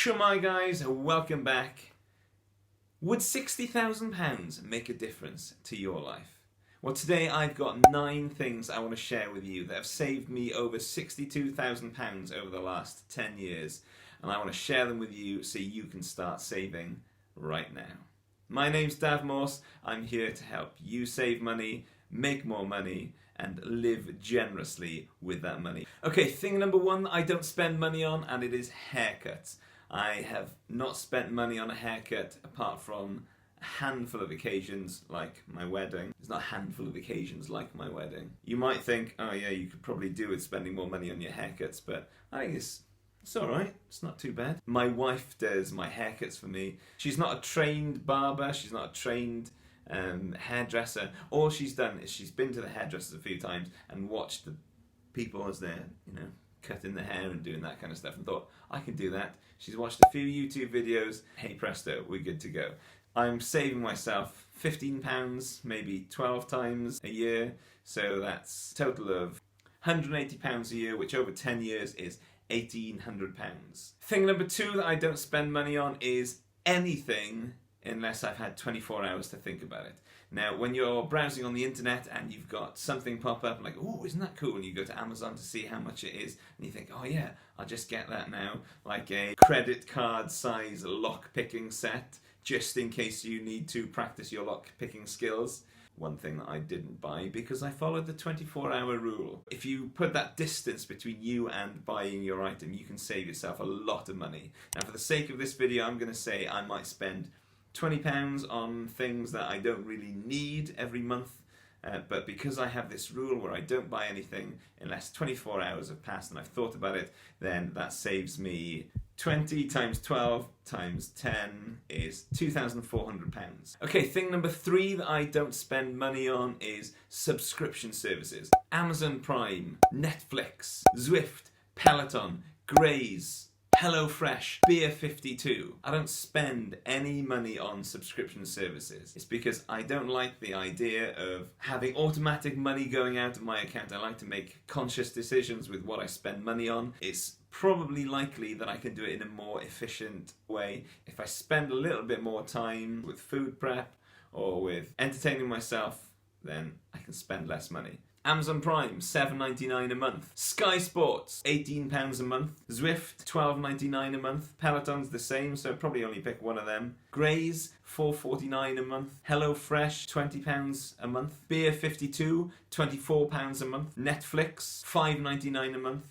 Shumai guys, welcome back. Would £60,000 make a difference to your life? Well, today I've got 9 things I want to share with you that have saved me over £62,000 over the last 10 years, and I want to share them with you so you can start saving right now. My name's Dav Morse. I'm here to help you save money, make more money, and live generously with that money. Okay, thing number 1 that I don't spend money on, and it is haircuts. I have not spent money on a haircut apart from a handful of occasions like my wedding. There's not a handful of occasions like my wedding. You might think, oh yeah, you could probably do with spending more money on your haircuts, but I think it's alright, it's not too bad. My wife does my haircuts for me. She's not a trained barber, she's not a trained hairdresser. All she's done is she's been to the hairdressers a few times and watched the people as they're, cutting the hair and doing that kind of stuff and thought, I can do that. She's watched a few YouTube videos, hey presto, we're good to go. I'm saving myself £15, maybe 12 times a year, so that's a total of £180 a year, which over 10 years is £1,800. Thing number 2 that I don't spend money on is anything unless I've had 24 hours to think about it. Now, when you're browsing on the internet and you've got something pop up like, oh, isn't that cool? And you go to Amazon to see how much it is, and you think, oh yeah, I'll just get that now, like a credit card size lock picking set, just in case you need to practice your lock picking skills. One thing that I didn't buy because I followed the 24-hour rule. If you put that distance between you and buying your item, you can save yourself a lot of money. Now, for the sake of this video, I'm going to say I might spend £20 on things that I don't really need every month, but because I have this rule where I don't buy anything unless 24 hours have passed and I've thought about it, then that saves me 20 times 12 times 10 is £2,400. Okay, thing number 3 that I don't spend money on is subscription services. Amazon Prime, Netflix, Zwift, Peloton, Graze, HelloFresh, Beer 52. I don't spend any money on subscription services. It's because I don't like the idea of having automatic money going out of my account. I like to make conscious decisions with what I spend money on. It's probably likely that I can do it in a more efficient way if I spend a little bit more time with food prep or with entertaining myself, then I can spend less money. Amazon Prime, $7.99 a month. Sky Sports, £18 a month. Zwift, $12.99 a month. Peloton's the same, so probably only pick one of them. Graze, $4.49 a month. HelloFresh, £20 a month. Beer 52, £24 a month. Netflix, $5.99 a month.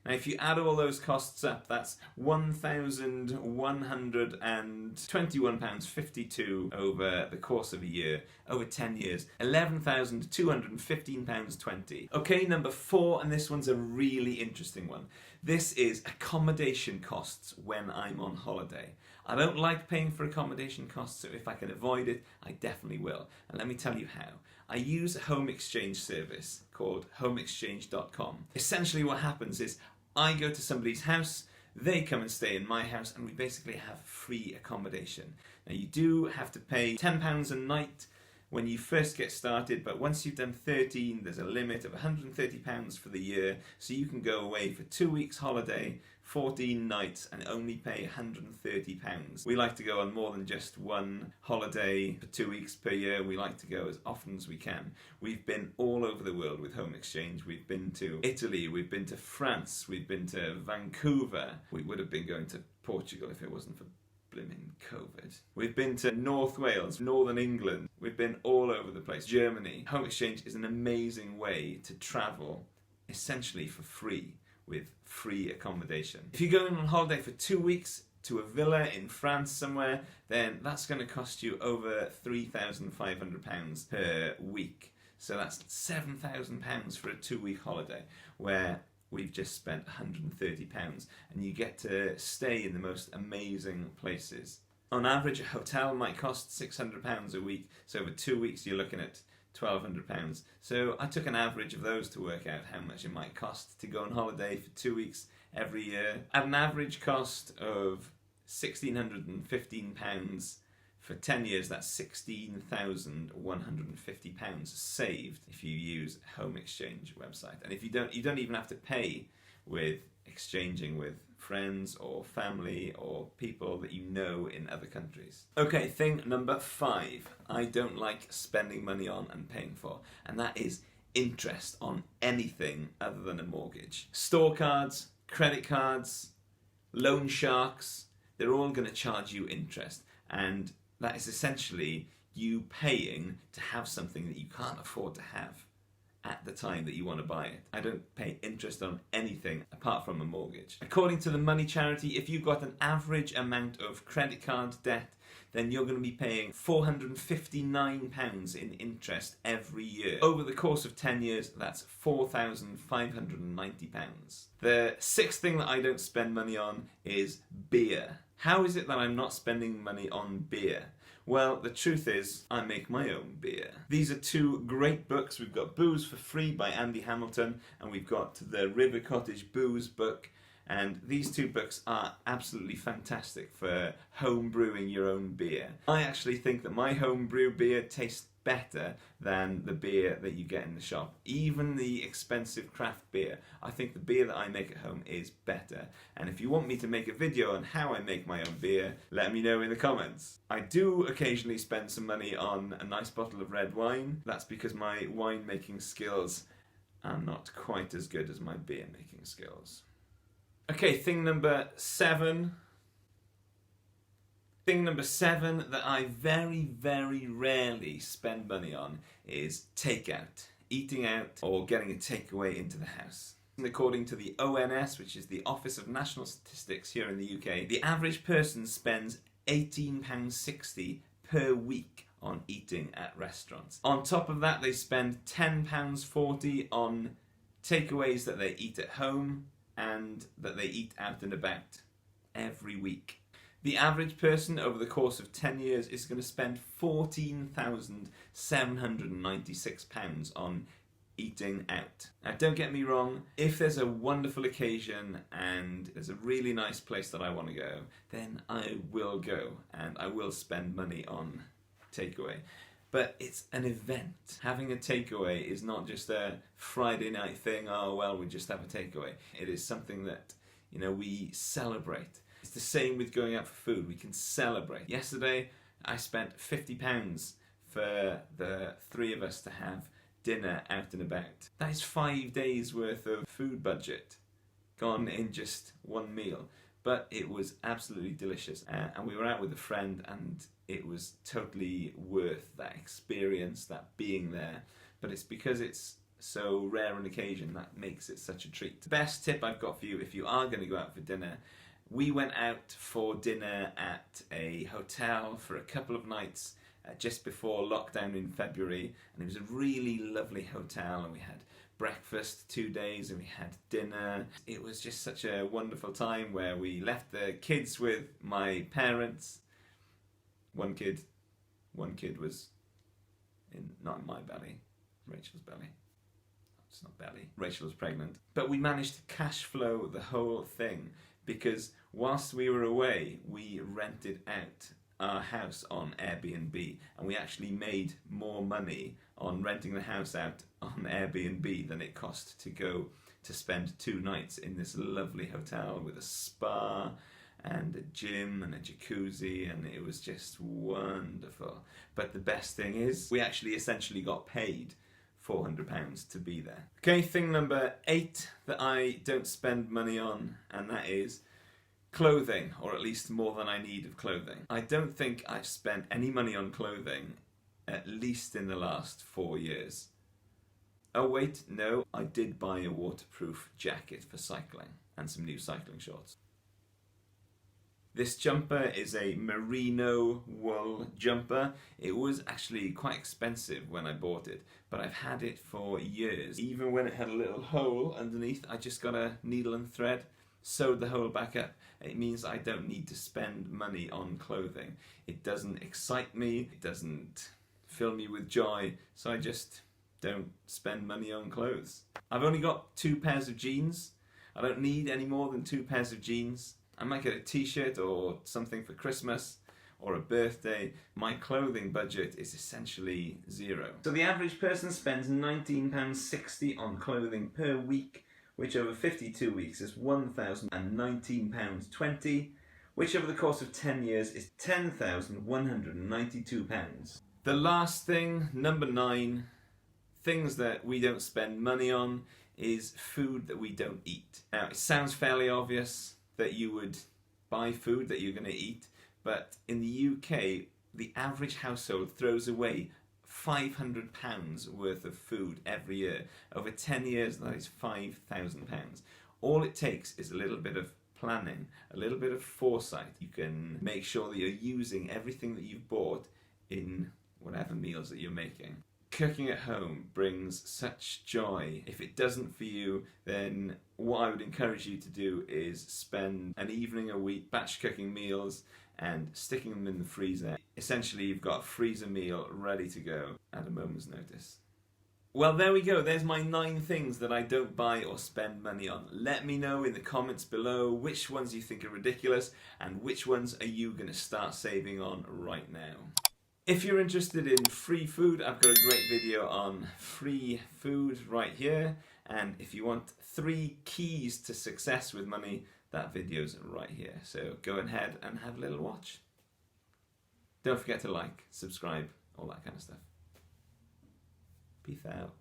Now, if you add all those costs up, that's £1,121.52 over the course of a year, over 10 years, £11,215.20. Okay, number 4, and this one's a really interesting one. This is accommodation costs when I'm on holiday. I don't like paying for accommodation costs, so if I can avoid it, I definitely will. And let me tell you how. I use a home exchange service called homeexchange.com. Essentially what happens is I go to somebody's house, they come and stay in my house, and we basically have free accommodation. Now, you do have to pay £10 a night when you first get started, but once you've done 13, there's a limit of £130 for the year, so you can go away for 2 weeks holiday, 14 nights, and only pay £130. We like to go on more than just one holiday for 2 weeks per year. We like to go as often as we can. We've been all over the world with Home Exchange. We've been to Italy, we've been to France, we've been to Vancouver. We would have been going to Portugal if it wasn't for blimmin' COVID. We've been to North Wales, Northern England. We've been all over the place. Germany. Home Exchange is an amazing way to travel essentially for free with free accommodation. If you're going on holiday for 2 weeks to a villa in France somewhere, then that's going to cost you over £3,500 per week. So that's £7,000 for a 2-week holiday, where we've just spent £130, and you get to stay in the most amazing places. On average, a hotel might cost £600 a week, so over 2 weeks you're looking at £1,200. So I took an average of those to work out how much it might cost to go on holiday for 2 weeks every year. At an average cost of £1,615 for 10 years, that's £16,150 saved if you use a Home Exchange website. And if you don't even have to pay with exchanging with friends or family or people that you know in other countries. Okay, thing number 5 I don't like spending money on and paying for, and that is interest on anything other than a mortgage. Store cards, credit cards, loan sharks, they're all going to charge you interest, and that is essentially you paying to have something that you can't afford to have at the time that you want to buy it. I don't pay interest on anything apart from a mortgage. According to the money charity, if you've got an average amount of credit card debt, then you're going to be paying £459 in interest every year. Over the course of 10 years, that's £4,590. The 6th thing that I don't spend money on is beer. How is it that I'm not spending money on beer? Well, the truth is, I make my own beer. These are 2 great books. We've got Booze for Free by Andy Hamilton, and we've got the River Cottage Booze book. And these 2 books are absolutely fantastic for home brewing your own beer. I actually think that my home brew beer tastes better than the beer that you get in the shop. Even the expensive craft beer, I think the beer that I make at home is better. And if you want me to make a video on how I make my own beer, let me know in the comments. I do occasionally spend some money on a nice bottle of red wine. That's because my wine making skills are not quite as good as my beer making skills. Okay, thing number 7. Thing number 7 that I very, very rarely spend money on is takeout, eating out or getting a takeaway into the house. And according to the ONS, which is the Office of National Statistics here in the UK, the average person spends £18.60 per week on eating at restaurants. On top of that, they spend £10.40 on takeaways that they eat at home and that they eat out and about every week. The average person over the course of 10 years is going to spend £14,796 on eating out. Now, don't get me wrong, if there's a wonderful occasion and there's a really nice place that I want to go, then I will go and I will spend money on takeaway. But it's an event. Having a takeaway is not just a Friday night thing, oh well, we just have a takeaway. It is something that, we celebrate. It's the same with going out for food. We can celebrate. Yesterday, I spent £50 for the 3 of us to have dinner out and about. That is 5 days worth of food budget gone in just one meal. But it was absolutely delicious. And we were out with a friend and it was totally worth that experience, that being there. But it's because it's so rare an occasion that makes it such a treat. The best tip I've got for you if you are going to go out for dinner, we went out for dinner at a hotel for a couple of nights just before lockdown in February, and it was a really lovely hotel, and we had breakfast 2 days and we had dinner. It was just such a wonderful time where we left the kids with my parents. One kid was not in my belly, Rachel's belly. It's not belly. Rachel was pregnant. But we managed to cash flow the whole thing because whilst we were away, we rented out our house on Airbnb, and we actually made more money on renting the house out on Airbnb than it cost to go to spend 2 nights in this lovely hotel with a spa and a gym and a jacuzzi, and it was just wonderful. But the best thing is we actually essentially got paid £400 to be there. Okay, thing number 8 that I don't spend money on, and that is clothing, or at least more than I need of clothing. I don't think I've spent any money on clothing at least in the last 4 years. Oh wait, no, I did buy a waterproof jacket for cycling and some new cycling shorts. This jumper is a merino wool jumper. It was actually quite expensive when I bought it, but I've had it for years. Even when it had a little hole underneath, I just got a needle and thread, sewed the hole back up. It means I don't need to spend money on clothing. It doesn't excite me, it doesn't fill me with joy, so I just don't spend money on clothes. I've only got 2 pairs of jeans. I don't need any more than 2 pairs of jeans. I might get a t-shirt or something for Christmas or a birthday. My clothing budget is essentially 0. So the average person spends £19.60 on clothing per week, which over 52 weeks is £1,019.20, which over the course of 10 years is £10,192. The last thing, number 9, things that we don't spend money on, is food that we don't eat. Now, it sounds fairly obvious that you would buy food that you're going to eat, but in the UK, the average household throws away £500 worth of food every year. Over 10 years, that is £5,000. All it takes is a little bit of planning, a little bit of foresight. You can make sure that you're using everything that you've bought in whatever meals that you're making. Cooking at home brings such joy. If it doesn't for you, then what I would encourage you to do is spend an evening a week batch cooking meals and sticking them in the freezer. Essentially, you've got a freezer meal ready to go at a moment's notice. Well, there we go. There's my 9 things that I don't buy or spend money on. Let me know in the comments below which ones you think are ridiculous and which ones are you going to start saving on right now. If you're interested in free food, I've got a great video on free food right here. And if you want 3 keys to success with money, that video's right here. So go ahead and have a little watch. Don't forget to like, subscribe, all that kind of stuff. Peace out.